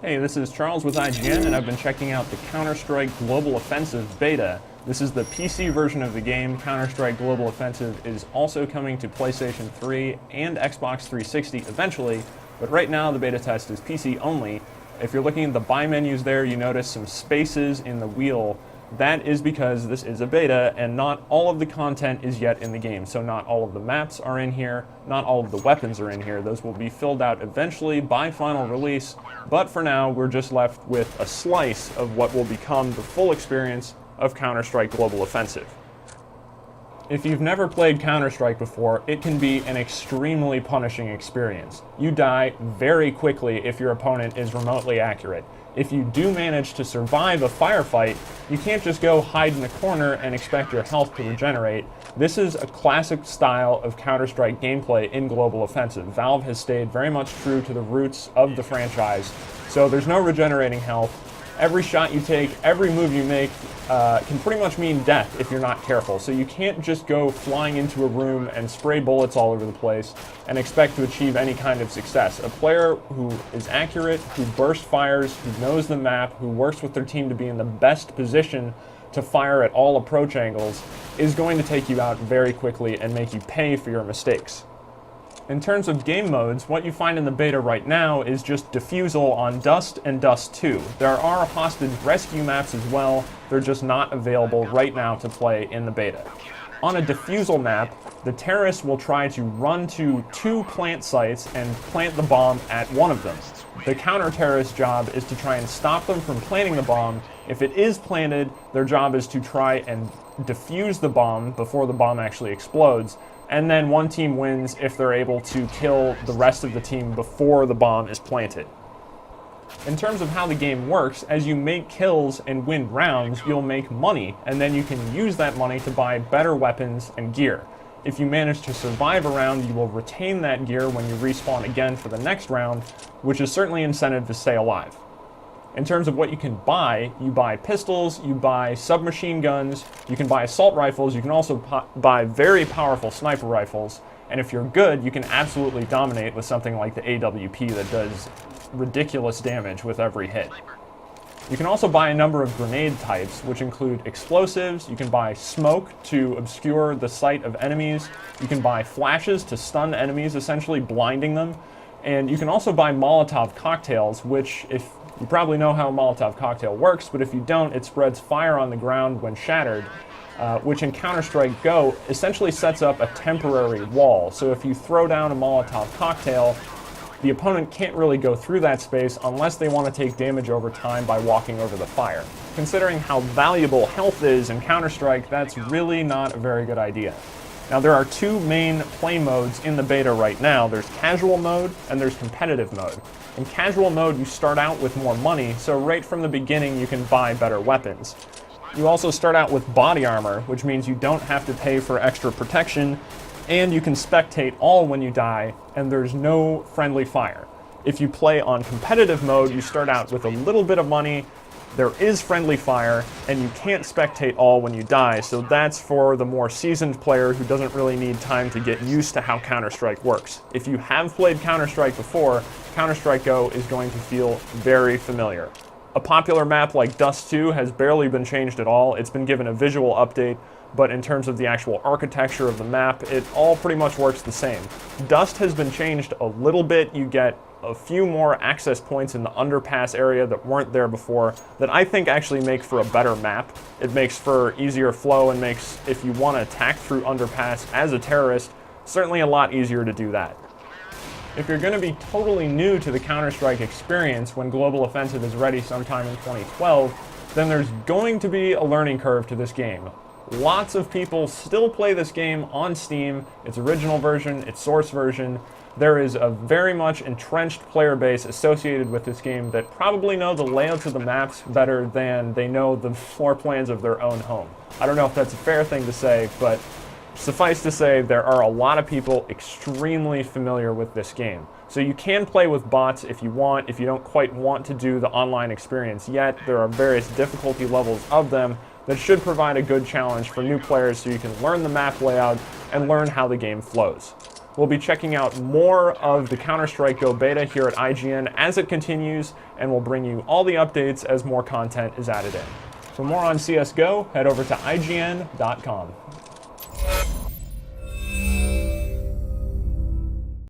Hey, this is Charles with IGN, and I've been checking out the Counter-Strike Global Offensive beta. This is the PC version of the game. Counter-Strike Global Offensive is also coming to PlayStation 3 and Xbox 360 eventually, but right now the beta test is PC only. If you're looking at the buy menus there, you notice some spaces in the wheel. That is because this is a beta and not all of the content is yet in the game. So not all of the maps are in here, not all of the weapons are in here. Those will be filled out eventually by final release, but for now we're just left with a slice of what will become the full experience of Counter-Strike Global Offensive. If you've never played Counter-Strike before, it can be an extremely punishing experience. You die very quickly if your opponent is remotely accurate. If you do manage to survive a firefight, you can't just go hide in a corner and expect your health to regenerate. This is a classic style of Counter-Strike gameplay in Global Offensive. Valve has stayed very much true to the roots of the franchise, so there's no regenerating health. Every shot you take, every move you make can pretty much mean death if you're not careful. So you can't just go flying into a room and spray bullets all over the place and expect to achieve any kind of success. A player who is accurate, who burst fires, who knows the map, who works with their team to be in the best position to fire at all approach angles is going to take you out very quickly and make you pay for your mistakes. In terms of game modes, what you find in the beta right now is just defusal on Dust and Dust 2. There are hostage rescue maps as well, they're just not available right now to play in the beta. On a defusal map, the terrorists will try to run to 2 plant sites and plant the bomb at one of them. The counter-terrorist job is to try and stop them from planting the bomb. If it is planted, their job is to try and defuse the bomb before the bomb actually explodes. And then one team wins if they're able to kill the rest of the team before the bomb is planted. In terms of how the game works, as you make kills and win rounds, you'll make money, and then you can use that money to buy better weapons and gear. If you manage to survive a round, you will retain that gear when you respawn again for the next round, which is certainly incentive to stay alive. In terms of what you can buy, you buy pistols, you buy submachine guns, you can buy assault rifles, you can also buy very powerful sniper rifles, and if you're good, you can absolutely dominate with something like the AWP that does ridiculous damage with every hit. You can also buy a number of grenade types, which include explosives, you can buy smoke to obscure the sight of enemies, you can buy flashes to stun enemies, essentially blinding them, and you can also buy Molotov cocktails, which, if you probably know how a Molotov cocktail works, but if you don't, it spreads fire on the ground when shattered, which in Counter-Strike Go essentially sets up a temporary wall. So if you throw down a Molotov cocktail, the opponent can't really go through that space unless they want to take damage over time by walking over the fire. Considering how valuable health is in Counter-Strike, that's really not a very good idea. Now there are 2 main play modes in the beta right now. There's casual mode and there's competitive mode. In casual mode, you start out with more money, so right from the beginning you can buy better weapons. You also start out with body armor, which means you don't have to pay for extra protection, and you can spectate all when you die, and there's no friendly fire. If you play on competitive mode, you start out with a little bit of money, there is friendly fire, and you can't spectate all when you die, so that's for the more seasoned player who doesn't really need time to get used to how Counter-Strike works. If you have played Counter-Strike before, Counter-Strike Go is going to feel very familiar. A popular map like Dust 2 has barely been changed at all. It's been given a visual update, but in terms of the actual architecture of the map, it all pretty much works the same. Dust has been changed a little bit. You get a few more access points in the underpass area that weren't there before that I think actually make for a better map. It makes for easier flow and makes, if you want to attack through underpass as a terrorist, certainly a lot easier to do that. If you're going to be totally new to the Counter-Strike experience when Global Offensive is ready sometime in 2012, then there's going to be a learning curve to this game. Lots of people still play this game on Steam, its original version, its source version. There is a very much entrenched player base associated with this game that probably know the layouts of the maps better than they know the floor plans of their own home. I don't know if that's a fair thing to say, but suffice to say, there are a lot of people extremely familiar with this game. So you can play with bots if you want. If you don't quite want to do the online experience yet, there are various difficulty levels of them that should provide a good challenge for new players so you can learn the map layout and learn how the game flows. We'll be checking out more of the Counter-Strike Go beta here at IGN as it continues, and we'll bring you all the updates as more content is added in. For more on CSGO, head over to IGN.com.